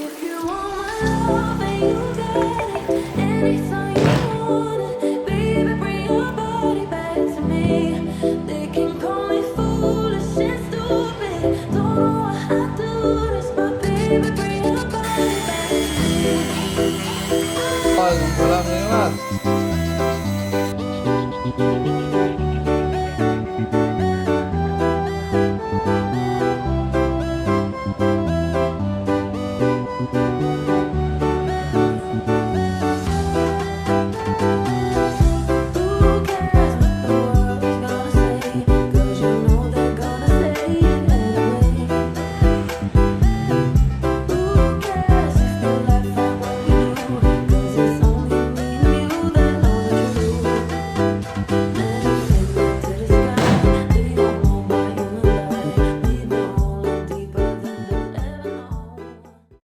If you want my love, then you got it. Anytime you want it, baby, bring your body back to me. They can call me foolish and stupid. Don't know why I do this, but baby, bring your body back to me. Waalaikumsalam Mas.